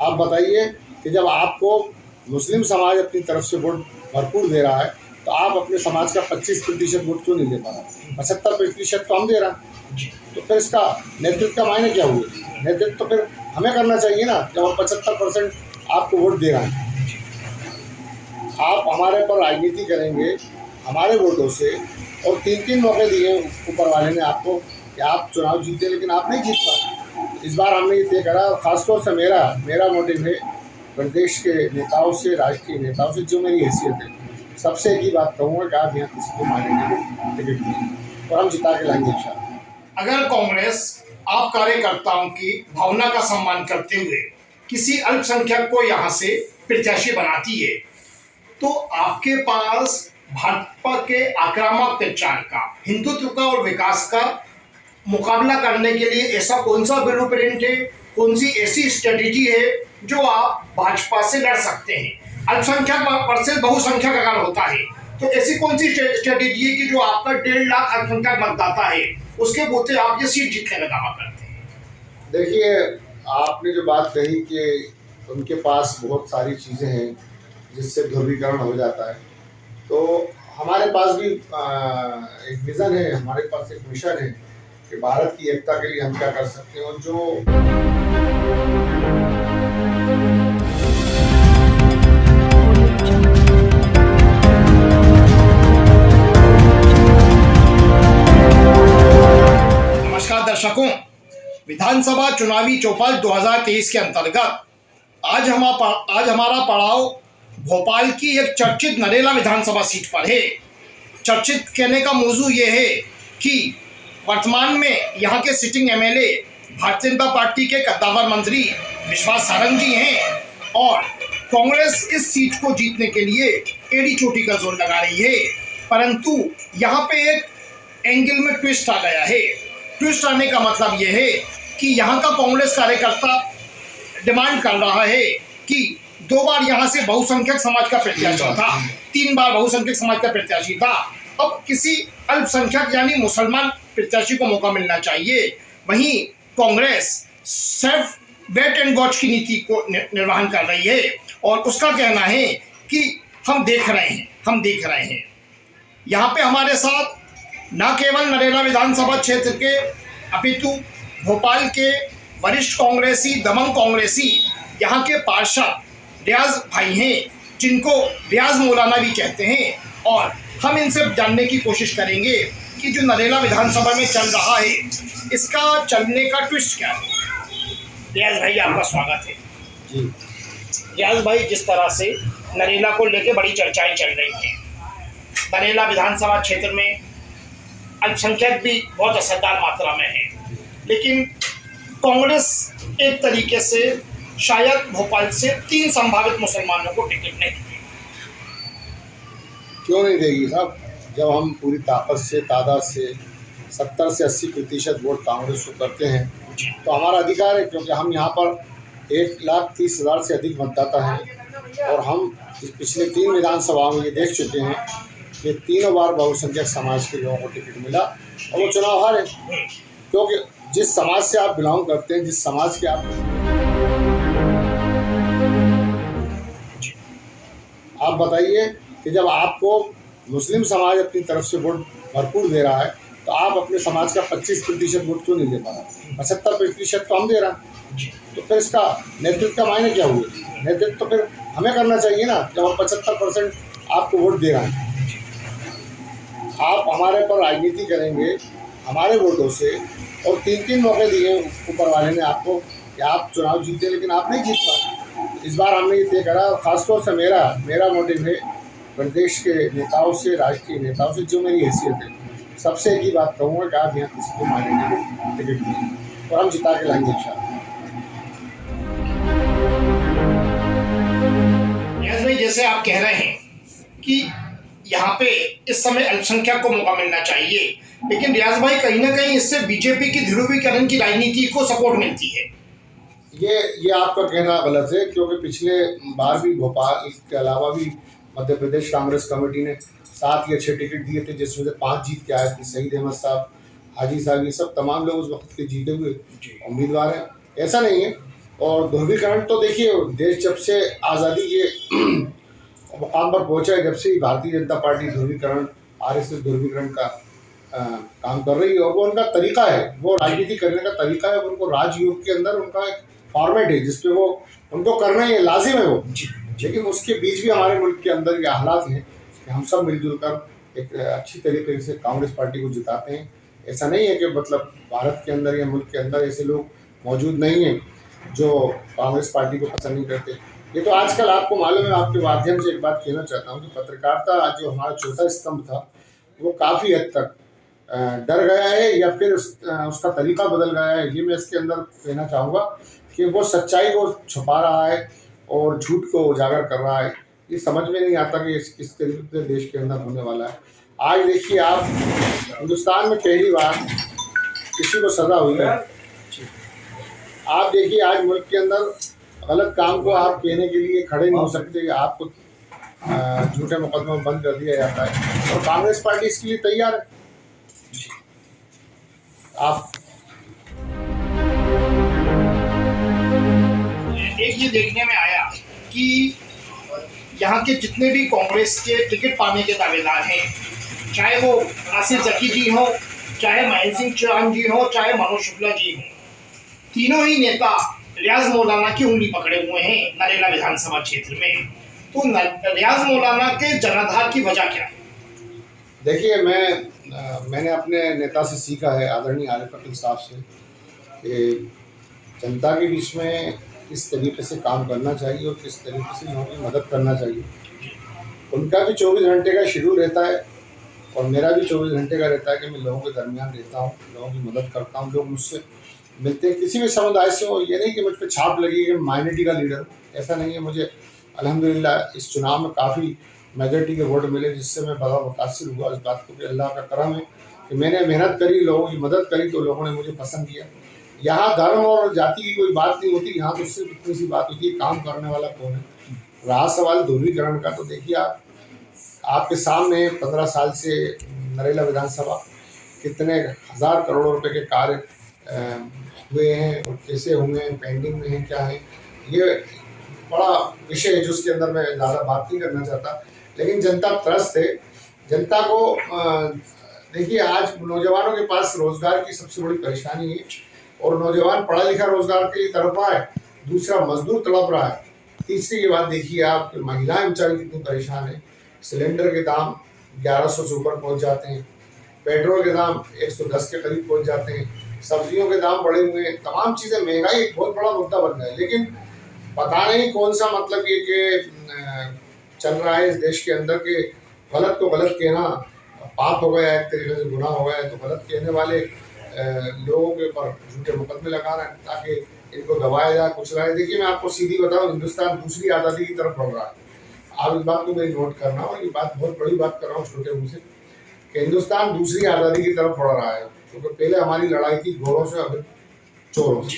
आप बताइए कि जब आपको मुस्लिम समाज अपनी तरफ से वोट भरपूर दे रहा है तो आप अपने समाज का 25% वोट क्यों नहीं दे पा रहे? 75% तो हम दे रहे हैं। तो फिर इसका नेतृत्व का मायने क्या हुए? नेतृत्व तो फिर हमें करना चाहिए ना, जब हम 75% आपको वोट दे रहे हैं। आप हमारे पर राजनीति करेंगे हमारे वोटों से, और 3 मौके दिए ऊपर वाले ने आपको कि आप चुनाव जीते, लेकिन आप नहीं जीत पाए। इस बार हमने ये तय करा, और ख़ासतौर से मेरा मोटिव है प्रदेश के नेताओं से, राष्ट्रीय नेताओं से, जो मेरी हैसियत है, सबसे एक ही बात कहूँगा कि आप यहाँ किसी को मारेंगे टिकट नहीं, और हम जिता के लाएंगे इंशाल्लाह। अगर कांग्रेस आप कार्यकर्ताओं की भावना का सम्मान करते हुए किसी अल्पसंख्यक को यहाँ से प्रत्याशी बनाती है, तो आपके पास भाजपा के आक्रामक प्रचार का, हिंदुत्व का और विकास का मुकाबला करने के लिए ऐसा कौन सा ब्लूप्रिंट है, कौन सी ऐसी स्ट्रेटेजी है जो आप भाजपा से लड़ सकते हैं? अल्पसंख्यक वर्सेस बहुसंख्यक अगर होता है तो ऐसी कौन सी स्ट्रेटेजी है कि जो आपका 1.5 लाख अल्पसंख्यक मतदाता है उसके बोते आप ये सीट जीतने का दावा करते हैं? देखिए, आपने जो बात कही कि उनके पास बहुत सारी चीज़ें हैं जिससे ध्रुवीकरण हो जाता है, तो हमारे पास भी एक विज़न है, हमारे पास एक मिशन है कि भारत की एकता के लिए हम क्या कर सकते हैं। और जो नमस्कार दर्शकों, विधानसभा चुनावी चौपाल 2023 के अंतर्गत आज हमारा पड़ाव भोपाल की एक चर्चित नरेला विधानसभा सीट पर है। चर्चित कहने का मौजू ये है कि वर्तमान में यहाँ के sitting MLA Bharatiya Janata party के कद्दावर मंत्री विश्वास सारंग जी हैं, और कांग्रेस इस सीट को जीतने के लिए एड़ी चोटी का जोर लगा रही है। परंतु यहाँ पे एक एंगल में ट्विस्ट आ गया है। ट्विस्ट आने का मतलब ये है कि यहाँ का कांग्रेस कार्यकर्ता डिमांड कर रहा है कि 2 बार यहाँ से बहुसंख्यक समाज का प्रत्याशी था, 3 बार बहुसंख्यक समाज का प्रत्याशी था, अब किसी अल्पसंख्यक यानी मुसलमान प्रत्याशी को मौका मिलना चाहिए। वहीं कांग्रेस सिर्फ वेट एंड वॉच की नीति को निर्वहन कर रही है, और उसका कहना है कि हम देख रहे हैं। यहाँ पे हमारे साथ न केवल नरेला विधानसभा क्षेत्र के अपितु भोपाल के वरिष्ठ कांग्रेसी, दमंग कांग्रेसी, यहाँ के पार्षद रियाज भाई हैं, जिनको रियाज मौलाना भी कहते हैं, और हम इनसे जानने की कोशिश करेंगे कि जो नरेला विधानसभा में चल रहा है इसका चलने का ट्विस्ट क्या है। रियाज भाई, आपका स्वागत है। जी रियाज भाई, जिस तरह से नरेला को लेकर बड़ी चर्चाएं चल रही हैं, नरेला विधानसभा क्षेत्र में अल्पसंख्यक भी बहुत असरदार मात्रा में है, लेकिन कांग्रेस एक तरीके से शायद भोपाल से 3 संभावित मुसलमानों को टिकट नहीं देगी। क्यों नहीं देगी साहब? जब हम पूरी ताकत से, तादाद से 70 से 80% वोट कांग्रेस को करते हैं तो हमारा अधिकार है, क्योंकि हम यहाँ पर 1,30,000 से अधिक मतदाता हैं, और हम पिछले 3 विधानसभाओं में ये देख चुके हैं कि 3 बार बहुसंख्यक समाज के लोगों को टिकट मिला और वो चुनाव हारे। क्योंकि जिस समाज से आप बिलोंग करते हैं, जिस समाज के आप बताइए कि जब आपको मुस्लिम समाज अपनी तरफ से वोट भरपूर दे रहा है तो आप अपने समाज का 25% वोट क्यों नहीं दे पा रहे? 75% तो हम दे रहे हैं। तो फिर इसका नेतृत्व का मायने क्या हुए? नेतृत्व तो फिर हमें करना चाहिए ना, जब हम 75% आपको वोट दे रहे हैं। आप हमारे पर राजनीति करेंगे हमारे वोटों से, और 3 मौके दिए ऊपर वाले ने आपको कि आप चुनाव जीते, लेकिन आप नहीं जीत पाए। इस बार हमने ये तय करा, और ख़ासतौर से मेरा मोटिव है प्रदेश के नेताओं से, राष्ट्रीय नेताओं से, जो मेरी हैसियत है, सबसे एक ही बात कहूँगा कि आप यहाँ किसी को मारेंगे टिकट नहीं, और हम जिता के लाएंगे इंशाल्लाह। भाई, जैसे आप कह रहे हैं कि यहाँ पे इस समय अल्पसंख्यक को मौका मिलना चाहिए, लेकिन रियाज भाई, कहीं ना कहीं इससे बीजेपी की ध्रुवीकरण की राजनीति को सपोर्ट मिलती है। ये आपका कहना गलत है, क्योंकि पिछले बार भी भोपाल के अलावा भी मध्य प्रदेश कांग्रेस कमेटी ने 7 या 6 टिकट दिए थे, जिसमें से 5 जीत के आए थे। शहीद अहमद साहब, हाजी साहब, ये सब तमाम लोग उस वक्त के जीते हुए उम्मीदवार हैं। ऐसा नहीं है और ध्रुवीकरण तो देखिए, देश जब से आज़ादी के मुकाम पर पहुंचा है, जब से ही भारतीय जनता पार्टी ध्रुवीकरण, आरएसएस ध्रुवीकरण का काम कर रही है, और वो उनका तरीका है, वो राजनीति करने का तरीका है, उनको राजयोग के अंदर उनका एक फॉर्मेट है जिसपे वो उनको करना ही है, लाजिम है वो। लेकिन उसके बीच भी हमारे मुल्क के अंदर ये हालात हैं कि हम सब मिलजुल कर एक अच्छी तरीके से कांग्रेस पार्टी को जिताते हैं। ऐसा नहीं है कि मतलब भारत के अंदर या मुल्क के अंदर ऐसे लोग मौजूद नहीं हैं जो कांग्रेस पार्टी को पसंद नहीं करते। ये तो आजकल आपको मालूम है, आपके माध्यम से एक बात कहना चाहता हूँ कि पत्रकारिता जो हमारा चौथा स्तंभ था, वो काफ़ी हद तक डर गया है या फिर उसका तरीका बदल गया है। ये मैं इसके अंदर कहना चाहूँगा कि वो सच्चाई को छुपा रहा है और झूठ को उजागर कर रहा है। ये समझ में नहीं आता कि किस तरीके से देश के अंदर होने वाला है। आज देखिए, आप हिंदुस्तान में पहली बार किसी को सज़ा हुई है। आप देखिए, आज मुल्क के अंदर गलत काम को आप कहने के लिए खड़े नहीं हो सकते, आपको झूठे मुकदमे में बंद कर दिया जाता है, और कांग्रेस पार्टी इसके लिए तैयार है। आप एक ये देखने में आया कि यहाँ के जितने भी कांग्रेस के टिकट पाने के दावेदार हैं, चाहे वो आसिफ जकी जी हो, चाहे महेंद्र सिंह चौहान जी हो, चाहे मनोज शुक्ला जी हो, तीनों ही नेता रियाज मौलाना की उंगली पकड़े हुए हैं नरेला विधानसभा क्षेत्र में। तो रियाज मौलाना के जनाधार की वजह क्या है? देखिए, मैंने अपने नेता से सीखा है, आदरणीय आरिफ अकील साहब से, कि जनता के बीच में किस तरीके से काम करना चाहिए और किस तरीके से लोगों की मदद करना चाहिए। उनका भी 24 घंटे का शेड्यूल रहता है और मेरा भी 24 घंटे का रहता है कि मैं लोगों के दरमियान रहता हूँ, लोगों की मदद करता हूँ। लोग मुझसे मिलते हैं, किसी भी समुदाय से हो। ये नहीं कि मुझ पर छाप लगी कि माइनॉरिटी का लीडर, ऐसा नहीं है। मुझे अल्हम्दुलिल्लाह इस चुनाव में काफ़ी मेजॉरिटी के वोट मिले, जिससे मैं बड़ा मुतासिर हुआ इस बात को कि अल्लाह का करम है कि मैंने मेहनत करी, लोगों की मदद करी, तो लोगों ने मुझे पसंद किया। यहाँ धर्म और जाति की कोई बात नहीं होती, यहाँ तो सिर्फ इतनी सी बात होती है, काम करने वाला कौन है। रहा सवाल ध्रुवीकरण का, तो देखिए, आपके सामने 15 साल से नरेला विधानसभा कितने हज़ार करोड़ रुपए के कार्य हुए हैं और कैसे हुए हैं, पेंडिंग में हैं, क्या है, ये बड़ा विषय है जिसके अंदर मैं ज़्यादा बात नहीं करना चाहता। लेकिन जनता त्रस्त है। जनता को देखिए, आज नौजवानों के पास रोज़गार की सबसे बड़ी परेशानी है, और नौजवान पढ़ा लिखा रोज़गार के लिए तड़प रहा है, दूसरा मजदूर तड़प रहा है, तीसरी ये बात देखिए आप कि महिलाएं बेचारी कितनी परेशान है। सिलेंडर के दाम 1100 से ऊपर पहुँच जाते हैं, पेट्रोल के दाम 110 के करीब पहुँच जाते हैं, सब्जियों के दाम बढ़े हुए हैं, तमाम चीज़ें, महंगाई एक बहुत बड़ा मुद्दा बन गया है। लेकिन पता नहीं कौन सा मतलब ये कि चल रहा है इस देश के अंदर के गलत को गलत कहना पाप हो गया है, एक तरीके से गुनाह हो गया है। तो गलत कहने वाले लोगों के ऊपर झूठे मुकदमे लगाना ताकि इनको दबाया जाए, कुचला जाए। देखिए, मैं आपको सीधी बताऊं, हिंदुस्तान दूसरी आज़ादी की तरफ बढ़ रहा है। आप इस बात को मेरी नोट करना, और ये बात बहुत बड़ी बात कर रहा हूँ छोटे मुँह से, कि हिंदुस्तान दूसरी आज़ादी की तरफ बढ़ रहा है। क्योंकि तो पहले हमारी लड़ाई थी घोड़ों से, अब चोरों से।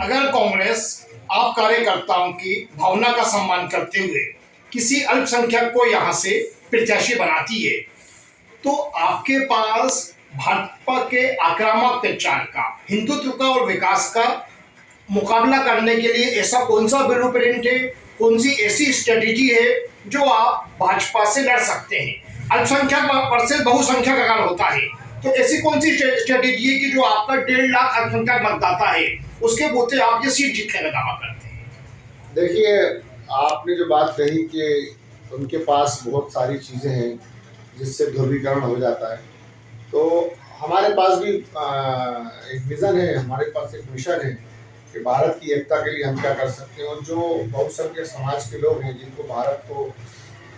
अगर कांग्रेस आप कार्यकर्ताओं की भावना का सम्मान करते हुए किसी अल्पसंख्यक को यहाँ से प्रत्याशी बनाती है, तो आपके पास भाजपा के आक्रामक प्रचार का, हिंदुत्व का और विकास का मुकाबला करने के लिए ऐसा कौन सा ब्लूप्रिंट है, कौन सी ऐसी स्ट्रेटेजी है जो आप भाजपा से लड़ सकते हैं? अल्पसंख्यक वर्सेस बहुसंख्यक अगर होता है, तो ऐसी कौन सी स्ट्रेटेजी है कि जो आपका 1.5 लाख अल्पसंख्यक मतदाता है उसके बूते आप ये सीट जीतने का दावा करते हैं? देखिए, आपने जो बात कही कि उनके पास बहुत सारी चीज़ें हैं जिससे ध्रुवीकरण हो जाता है, तो हमारे पास भी एक विज़न है, हमारे पास एक मिशन है कि भारत की एकता के लिए हम क्या कर सकते हैं। और जो बहुसंख्यक समाज के लोग हैं जिनको भारत को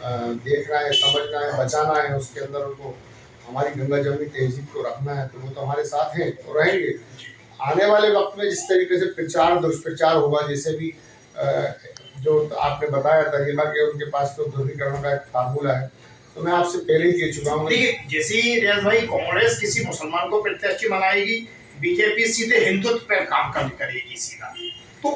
देखना है, समझना है, बचाना है, उसके अंदर उनको हमारी गंगा जमनी तहजीब को रखना है, तो वो तो हमारे साथ हैं और रहेंगे। आने वाले वक्त में जिस तरीके से प्रचार दुष्प्रचार होगा, जैसे भी जो आपने बताया तरीका कि उनके पास तो ध्रुवीकरण का एक फार्मूला है, तो मैं आपसे पहले ही कह चुका हूँ। देखिए, जैसे ही रियाज भाई कांग्रेस किसी मुसलमान को प्रत्याशी बनाएगी, बीजेपी सीधे हिंदुत्व पर काम करेगी सीधा। तो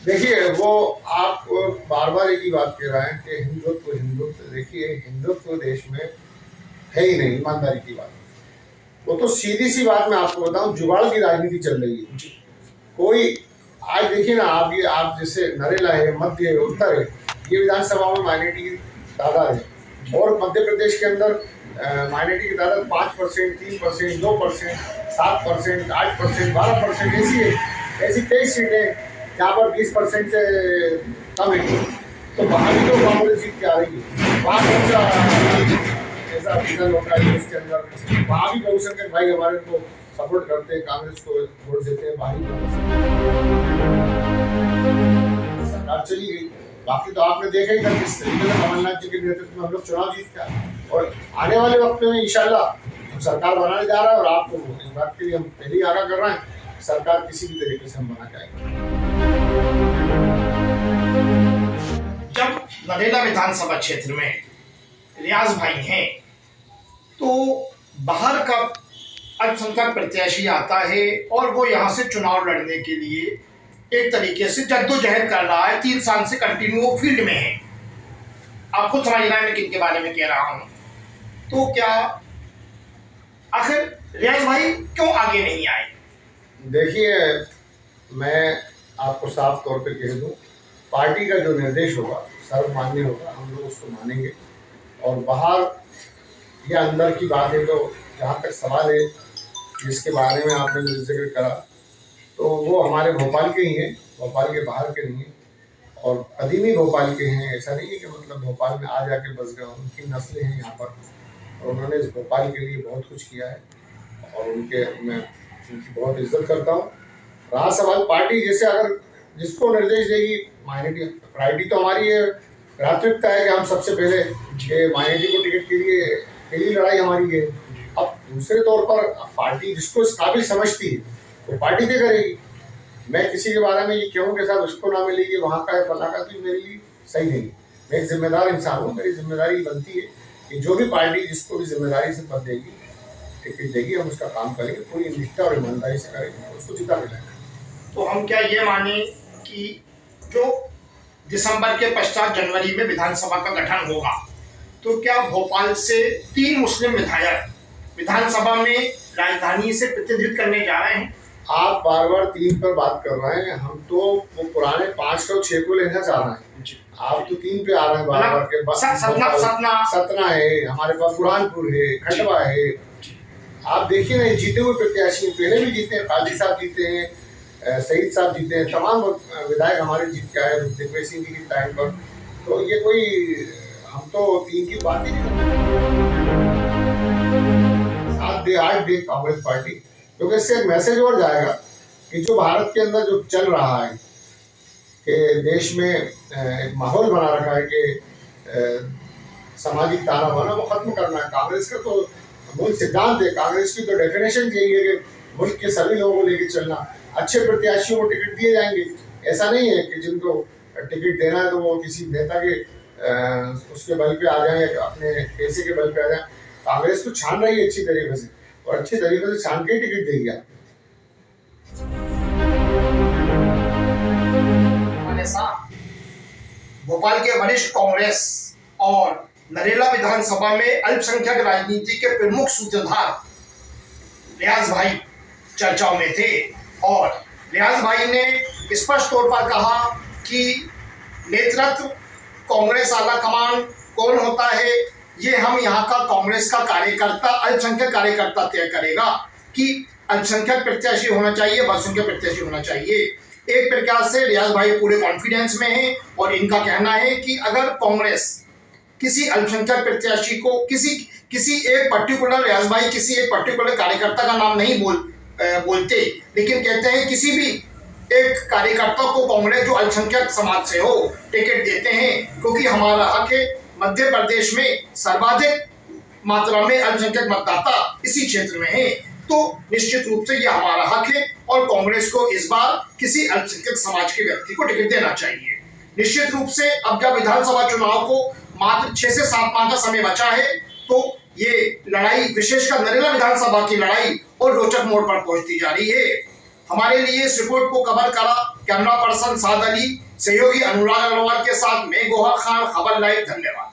देखिए, वो आप बार बार एक ही बात कह रहे हैं कि हिंदुत्व हिंदुत्व। देखिए, हिंदुत्व देश में है ही नहीं, ईमानदारी की बात। वो तो सीधी सी बात मैं आपको बताऊं, जुगाड़ की राजनीति चल रही है। कोई आज देखिए ना, आप जैसे नरेला है, मध्य है, उत्तर है, ये विधानसभा में माइनॉरिटी की तादाद है, और मध्य प्रदेश के अंदर माइनॉरिटी की तादाद 5%, 3%, 2%, 7%, 8%, 12% ऐसी है। ऐसी कई सीटें जहाँ पर 20% से कम है, तो वहाँ भी तो कांग्रेस जीत के आ रही है। वहाँ कौन सा ऐसा रीजन होता है उसके अंदर, वहाँ भी बहुसंख्यक भाई हमारे को सपोर्ट करते हैं, कांग्रेस को वोट देते हैं। बाहरी सरकार चली गई, बाकी तो आपने देखा ही था किस तरीके से कमलनाथ जी के नेतृत्व में हम लोग चुनाव जीत गया, और आने वाले वक्त में इंशाल्लाह हम सरकार बनाने जा रहा है। और आपको इस बात के लिए हम पहले ही आगाह कर रहे हैं, सरकार किसी भी तरीके से हम बना के आएंगे। जब नरेला विधानसभा क्षेत्र में रियाज भाई हैं, तो बाहर का अल्पसंख्यक प्रत्याशी आता है और वो यहाँ से चुनाव लड़ने के लिए एक तरीके से जद्दोजहद कर रहा है। 3 साल से कंटिन्यू वो फील्ड में है। आप खुद समझ रहे हैं मैं किनके बारे में कह रहा हूँ। तो क्या आखिर रियाज भाई क्यों आगे नहीं आए? देखिए, मैं आपको साफ तौर पे कह दूं, पार्टी का जो निर्देश होगा सर्वमान्य होगा, हम लोग उसको मानेंगे। और बाहर या अंदर की बात है, तो जहाँ तक सवाल है जिसके बारे में आपने मुझे जिक्र करा, तो वो हमारे भोपाल के ही हैं, भोपाल के बाहर के नहीं हैं, और कदीमी भोपाल के हैं। ऐसा नहीं है कि मतलब भोपाल में आ जाके बस गए, उनकी नस्लें हैं यहाँ पर, और उन्होंने इस भोपाल के लिए बहुत कुछ किया है, और मैं उनकी बहुत इज्जत करता हूँ। रहा सवाल पार्टी, जैसे अगर जिसको निर्देश देगी माइनॉरिटी, प्रायोरिटी तो हमारी है, प्राथमिकता है कि हम सबसे पहले माइनॉरिटी को टिकट के लिए पहली लड़ाई हमारी है। अब दूसरे तौर पर पार्टी जिसको इस काबिल समझती है वो पार्टी तय करेगी। मैं किसी के बारे में ये कहूँ के साथ उसको ना मिलेगी, वहाँ का है फला का, तो मेरे लिए सही नहीं। मैं एक जिम्मेदार इंसान हूँ, मेरी जिम्मेदारी बनती है कि जो भी पार्टी जिसको भी जिम्मेदारी से पद देगी, टिकट देगी, हम उसका काम करेंगे, पूरी निष्ठा और ईमानदारी से करेंगे, उसको जिता मिलाएंगे। तो हम क्या ये माने कि जो दिसंबर के पश्चात जनवरी में विधानसभा का गठन होगा, तो क्या भोपाल से 3 मुस्लिम विधायक विधानसभा में राजधानी से प्रतिनिधित्व करने जा रहे हैं? आप बार बार 3 पर बात कर रहे हैं, हम तो वो पुराने 5 और 6 को लेना चाह रहे हैं। आप तो 3 पे आ रहे हैं बार बार के। सतना है हमारे पास, बुरहानपुर है, खंडवा है। आप देखिए ना, जीते हुए प्रत्याशी पहले भी जीते हैं, काजी साहब जीते हैं, शहीद साहब जीते हैं, तमाम विधायक हमारे जीत के आए दिग्विजय सिंह जी के टाइम पर। तो ये कोई, हम तो 3 की बात ही नहीं करते। 7 दे 8 दे कांग्रेस पार्टी, क्योंकि इससे एक मैसेज और जाएगा कि जो भारत के अंदर जो चल रहा है कि देश में एक माहौल बना रखा है कि सामाजिक ताना बाना, वो खत्म करना है। कांग्रेस का तो मूल सिद्धांत है, कांग्रेस की तो डेफिनेशन यही है कि मुल्क के सभी लोगों को लेकर चलना। अच्छे प्रत्याशियों को टिकट दिए जाएंगे, ऐसा नहीं है कि जिनको टिकट देना है तो वो किसी नेता के उसके बल पे आ जाए या अपने पैसे के बल पे आ जाए। कांग्रेस तो छान रही है अच्छी तरीके से, और अच्छी तरीके से छान के ही टिकट देगी। भोपाल के वरिष्ठ कांग्रेस और नरेला विधानसभा में अल्पसंख्यक राजनीति के प्रमुख सूत्रधार रियाज भाई चर्चाओं में थे, और रियाज भाई ने स्पष्ट तौर पर कहा कि नेतृत्व कांग्रेस आला कमान कौन होता है, ये हम यहाँ का कांग्रेस का कार्यकर्ता, अल्पसंख्यक कार्यकर्ता तय करेगा कि अल्पसंख्यक प्रत्याशी होना चाहिए, बहुसंख्यक प्रत्याशी होना चाहिए। एक प्रकार से रियाज भाई पूरे कॉन्फिडेंस में हैं, और इनका कहना है कि अगर कांग्रेस किसी अल्पसंख्यक प्रत्याशी को किसी एक पर्टिकुलर, रियाज भाई किसी एक पर्टिकुलर कार्यकर्ता का नाम नहीं बोलते, लेकिन कहते हैं किसी भी एक कार्यकर्ता को कांग्रेस जो अल्पसंख्यक समाज से हो टिकट देते हैं, क्योंकि हमारा हक है। मध्य प्रदेश में सर्वाधिक मात्रा में अल्पसंख्यक मतदाता इसी क्षेत्र में है, तो निश्चित रूप से यह हमारा हक है, और कांग्रेस को इस बार किसी अल्पसंख्यक समाज के व्यक्ति को टिकट देना चाहिए। निश्चित रूप से अब जब विधानसभा चुनाव को मात्र 6 से 7 माह का समय बचा है, तो ये लड़ाई, विशेषकर नरेला विधानसभा की लड़ाई और रोचक मोड़ पर पहुंचती जा रही है। हमारे लिए इस रिपोर्ट को कवर करा कैमरा पर्सन साद अली, सहयोगी अनुराग अग्रवाल के साथ मैं गोहर खान, खबर लाइव। धन्यवाद।